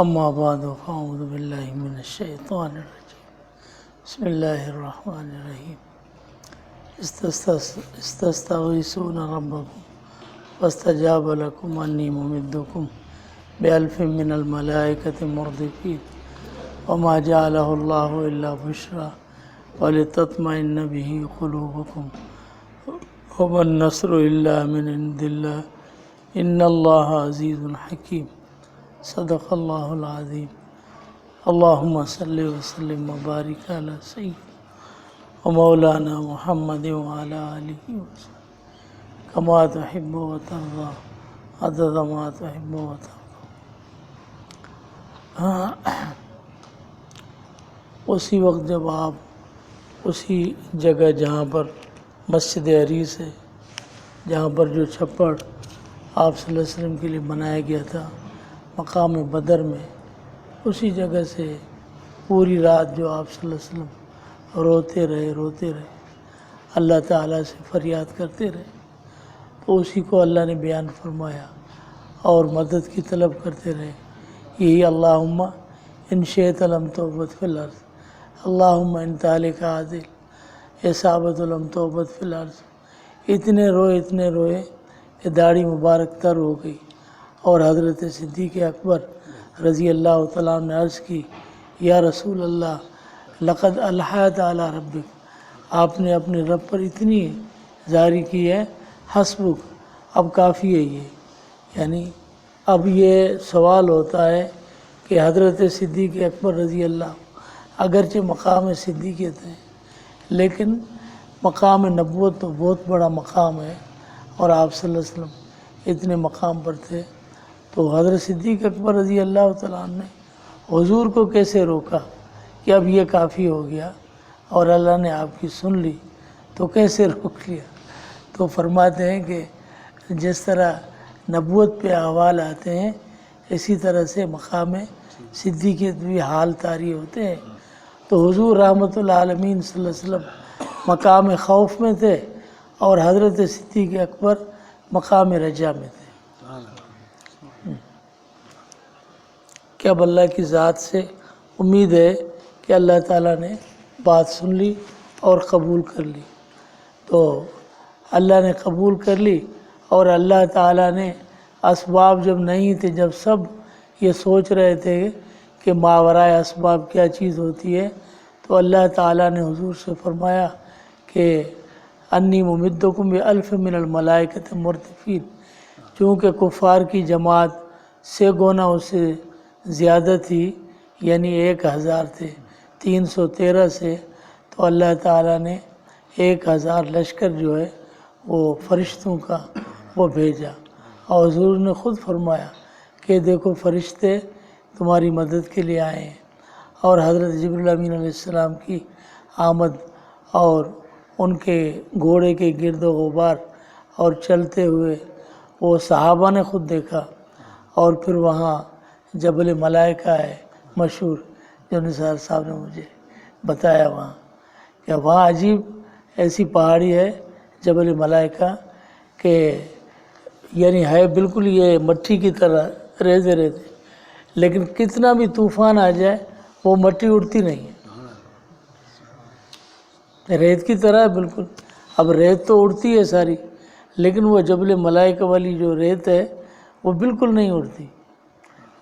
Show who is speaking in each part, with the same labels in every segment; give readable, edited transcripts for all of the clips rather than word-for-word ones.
Speaker 1: اما بعد فاعوذ باللہ من الشیطان الرجیم بسم اللہ الرحمن الرحیم استستغیثون ربکم فاستجاب لکم انی ممدکم بألف من الملائکۃ مردفین وما جعلہ اللہ الا بشرا ولتطمئن به قلوبکم وما النصر الا من عند اللہ ان اللہ عزیز حکیم صدق اللہ العظیم اللہم صلی وسلم وبارک علی سیدنا ومولانا محمد وعلی آلہ وسلم کما تحب وترضى عدد ما تحب وترضى۔ اسی وقت جب آپ اسی جگہ جہاں پر مسجد عریس ہے، جہاں پر جو چھپڑ آپ صلی اللہ علیہ وسلم کے لیے بنایا گیا تھا مقام بدر میں، اسی جگہ سے پوری رات جو آپ صلی اللہ علیہ وسلم روتے رہے اللہ تعالیٰ سے فریاد کرتے رہے، تو اسی کو اللہ نے بیان فرمایا اور مدد کی طلب کرتے رہے۔ یہی اللہم ان شئت لم تعبد فی الارض، اللہم ان تہلک عادل اصابت لم تعبد فی الارض۔ اتنے روئے کہ داڑھی مبارک تر ہو گئی، اور حضرت صدیق اکبر رضی اللہ تعالیٰ عنہ نے عرض کی، یا رسول اللہ لقد الحیت علی ربک، آپ نے اپنے رب پر اتنی زاری کی ہے، حسبک، اب کافی ہے یہ۔ یعنی اب یہ سوال ہوتا ہے کہ حضرت صدیق اکبر رضی اللہ اگرچہ مقام صدیقیت ہے، لیکن مقام نبوت تو بہت بڑا مقام ہے، اور آپ صلی اللہ علیہ وسلم اتنے مقام پر تھے، تو حضرت صدیق اکبر رضی اللہ تعالیٰ عنہ نے حضور کو کیسے روکا کہ اب یہ کافی ہو گیا، اور اللہ نے آپ کی سن لی تو کیسے روک لیا؟ تو فرماتے ہیں کہ جس طرح نبوت پہ احوال آتے ہیں، اسی طرح سے مقام صدیقیت بھی حال طاری ہوتے ہیں۔ تو حضور رحمۃ العالمین صلی اللہ علیہ وسلم مقام خوف میں تھے، اور حضرت صدیق اکبر مقام رجا میں تھے کہ اب اللہ کی ذات سے امید ہے کہ اللہ تعالیٰ نے بات سن لی اور قبول کر لی۔ تو اللہ نے قبول کر لی، اور اللہ تعالیٰ نے اسباب جب نہیں تھے، جب سب یہ سوچ رہے تھے کہ ماورائے اسباب کیا چیز ہوتی ہے، تو اللہ تعالیٰ نے حضور سے فرمایا کہ انی ممدکم بألف من الملائکۃ مردفین، چونکہ کفار کی جماعت سے گونا اس سے زیادہ تھی، یعنی 1000 تھے 313 سے، تو اللہ تعالیٰ نے 1000 لشکر جو ہے وہ فرشتوں کا وہ بھیجا، اور حضور نے خود فرمایا کہ دیکھو فرشتے تمہاری مدد کے لیے آئے ہیں۔ اور حضرت جبریل امین علیہ السلام کی آمد، اور ان کے گھوڑے کے گرد و غبار، اور چلتے ہوئے وہ صحابہ نے خود دیکھا، اور پھر وہاں جبل ملائکہ ہے مشہور، جو نثار صاحب نے مجھے بتایا وہاں، کہ وہاں عجیب ایسی پہاڑی ہے جبل ملائکہ کہ یعنی ہے بالکل یہ مٹی کی طرح ریزے لیکن کتنا بھی طوفان آ جائے وہ مٹی اڑتی نہیں ہے، ریت کی طرح ہے بالکل۔ اب ریت تو اڑتی ہے ساری، لیکن وہ جبل ملائکہ والی جو ریت ہے وہ بالکل نہیں اڑتی،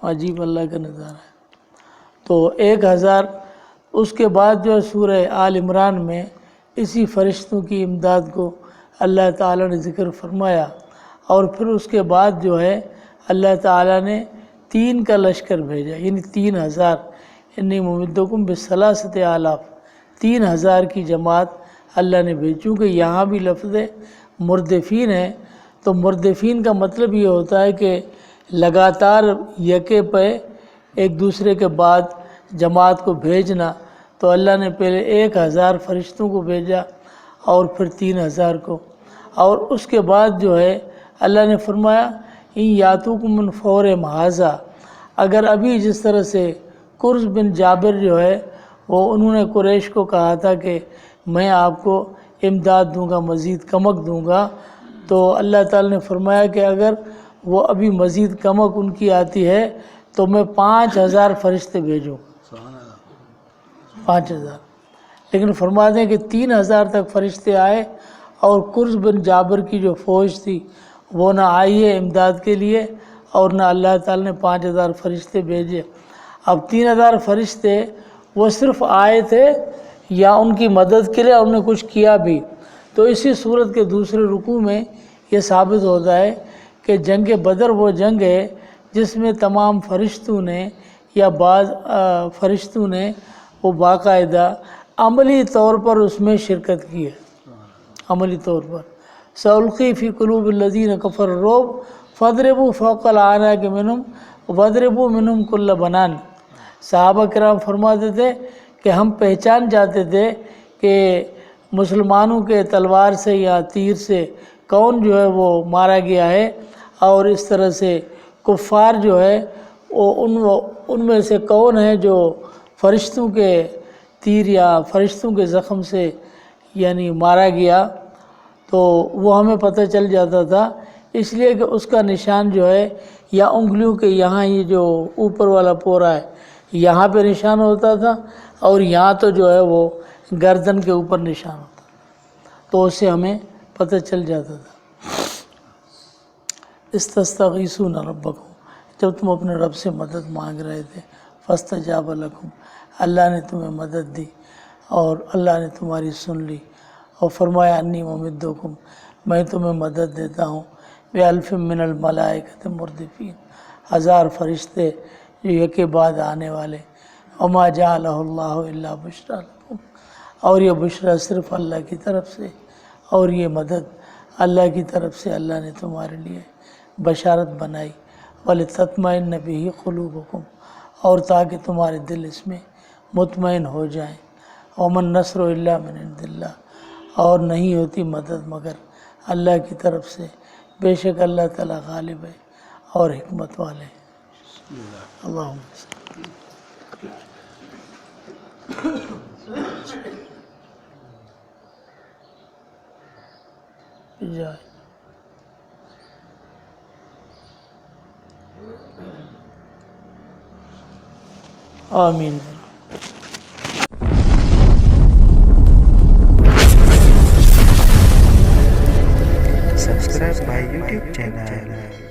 Speaker 1: عجیب اللہ کا نظارہ ہے۔ تو 1000، اس کے بعد جو ہے سورہ آل عمران میں اسی فرشتوں کی امداد کو اللہ تعالیٰ نے ذکر فرمایا، اور پھر اس کے بعد جو ہے اللہ تعالیٰ نے 3 کا لشکر بھیجا، یعنی 3000، انی ممدکم بثلاثۃ آلاف، 3000 کی جماعت اللہ نے بھیجی۔ چونکہ یہاں بھی لفظ مردفین ہے، تو مردفین کا مطلب یہ ہوتا ہے کہ لگاتار یکے پہ ایک دوسرے کے بعد جماعت کو بھیجنا۔ تو اللہ نے پہلے 1000 فرشتوں کو بھیجا، اور پھر 3000 کو، اور اس کے بعد جو ہے اللہ نے فرمایا ان یاتوکم من فورہم ھذا، اگر ابھی جس طرح سے کرز بن جابر جو ہے وہ انہوں نے قریش کو کہا تھا کہ میں آپ کو امداد دوں گا، مزید کمک دوں گا، تو اللہ تعالیٰ نے فرمایا کہ اگر وہ ابھی مزید کمک ان کی آتی ہے تو میں 5000 فرشتے بھیجوں 5000. لیکن فرماتے ہیں کہ 3000 تک فرشتے آئے اور قرز بن جابر کی جو فوج تھی وہ نہ آئی ہے امداد کے لیے اور نہ اللہ تعالی نے 5000 فرشتے بھیجے. اب 3000 فرشتے وہ صرف آئے تھے یا ان کی مدد کے لیے اور انہوں نے کچھ کیا بھی. تو اسی صورت کے دوسرے رکوع میں یہ ثابت ہوتا ہے کہ جنگ بدر وہ جنگ ہے جس میں تمام فرشتوں نے یا بعض فرشتوں نے وہ باقاعدہ عملی طور پر اس میں شرکت کی ہے. عملی طور پر سألقی فی قلوب الذین کفروا الرعب فاضربوا فوق الاعناق منہم واضربوا منہم کل بنان. صحابہ کرام فرماتے تھے کہ ہم پہچان جاتے تھے کہ مسلمانوں کے تلوار سے یا تیر سے کون جو ہے وہ مارا گیا ہے، اور اس طرح سے کفار جو ہے وہ ان میں سے کون ہے جو فرشتوں کے تیر یا فرشتوں کے زخم سے یعنی مارا گیا. تو وہ ہمیں پتہ چل جاتا تھا، اس لیے کہ اس کا نشان جو ہے یا انگلیوں کے یہاں یہ جو اوپر والا پورا ہے یہاں پہ نشان ہوتا تھا، اور یہاں تو جو ہے وہ گردن کے اوپر نشان ہوتا تھا، تو اس سے ہمیں پتہ چل جاتا تھا. استستغیثون ربکم، جب تم اپنے رب سے مدد مانگ رہے تھے، فاستجاب لکم، اللہ نے تمہیں مدد دی اور اللہ نے تمہاری سن لی، اور فرمایا انی ممدکم، میں تمہیں مدد دیتا ہوں بِأَلْفٍ مِّنَ الْمَلَائِكَةِ مُرْدِفِينَ، 1000 فرشتے جو یک بعد آنے والے. وما جعلہ اللہ الا بشریٰ لکم، اور یہ بشریٰ صرف اللہ کی طرف سے، اور یہ مدد اللہ کی طرف سے اللہ نے تمہارے لیے بشارت بنائی. وَلِتَطْمَئِنَّ بِهِ قُلُوبُكُمْ، اور تاکہ تمہارے دل اس میں مطمئن ہو جائیں. وَمَا النَّصْرُ إِلَّا مِنْ عِنْدِ اللَّهِ، اور نہیں ہوتی مدد مگر اللہ کی طرف سے، بے شک اللہ تعالیٰ غالب ہے اور حکمت والے ہیں. اللہم جائے. آمین.
Speaker 2: Subscribe my YouTube channel.